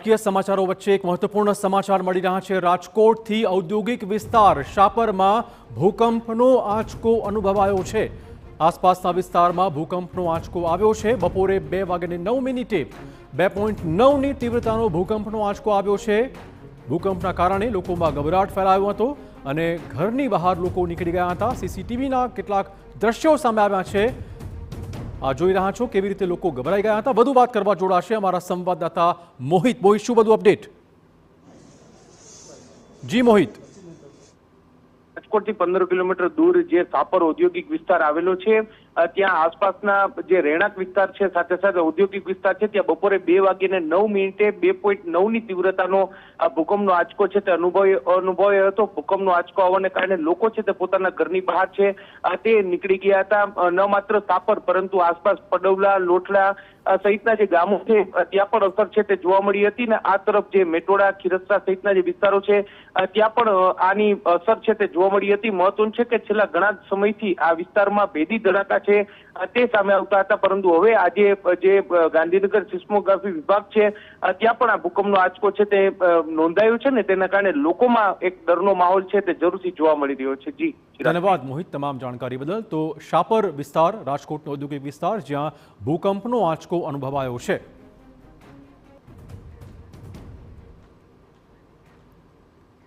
રાજકીય સમાચારો વચ્ચે એક મહત્વપૂર્ણ સમાચાર મળી રહ્યા છે। રાજકોટથી ઔદ્યોગિક વિસ્તાર શાપરમાં ભૂકંપનો આંચકો અનુભવાયો છે। આસપાસના વિસ્તારમાં ભૂકંપનો આંચકો આવ્યો છે। બપોરે 2:09 2.9ની તીવ્રતાનો ભૂકંપનો આંચકો આવ્યો છે। ભૂકંપના કારણે લોકોમાં ગભરાટ ફેલાયો હતો અને ઘરની બહાર લોકો નીકળી ગયા હતા। સીસીટીવીના કેટલાક દ્રશ્યો સામે આવ્યા છે। આ જોઈ રહ્યા છો કેવી રીતે લોકો ગભરાઈ ગયા હતા। વધુ વાત કરવા જોડાશે અમારા સંવાદદાતા મોહિત। શું બધું અપડેટ? જી મોહિત। રાજકોટથી 15 કિલોમીટર દૂર જે સાપર ઔદ્યોગિક વિસ્તાર આવેલો છે, ત્યાં આસપાસના જે રહેણાંક વિસ્તાર છે સાથે સાથે ઔદ્યોગિક વિસ્તાર છે, ત્યાં બપોરે 2:09 2.9ની તીવ્રતાનો ભૂકંપનો આંચકો છે તે અનુભવાયો હતો। ભૂકંપનો આંચકો આવવાને કારણે લોકો છે તે પોતાના ઘરની બહાર છે તે નીકળી ગયા હતા। ન માત્ર સાપર પરંતુ આસપાસ પડવલા, લોઠલા સહિતના જે ગામો છે ત્યાં પણ અસર છે તે જોવા મળી હતી ને આ તરફ જે મેટોડા, ખીરસરા સહિતના જે વિસ્તારો છે ત્યાં પણ આની અસર છે તે જોવા મળી હતી। મહત્વનું છે કે છેલ્લા ઘણા સમયથી આ વિસ્તારમાં ભેદી ધડાકા છે તે સામે આવતા હતા, પરંતુ હવે આજે જે ગાંધીનગર સિસ્મોગ્રાફી વિભાગ છે ત્યાં પણ આ ભૂકંપનો આંચકો છે તે નોંધાયો છે ને તેના કારણે લોકોમાં એક ડરનો માહોલ છે તે જરૂરથી જોવા મળી રહ્યો છે। જી ધન્યવાદ મોહિત તમામ જાણકારી બદલ। તો શાપર વિસ્તાર રાજકોટનો ઔદ્યોગિક વિસ્તાર જ્યાં ભૂકંપનો આંચકો અનુભવાયો છે।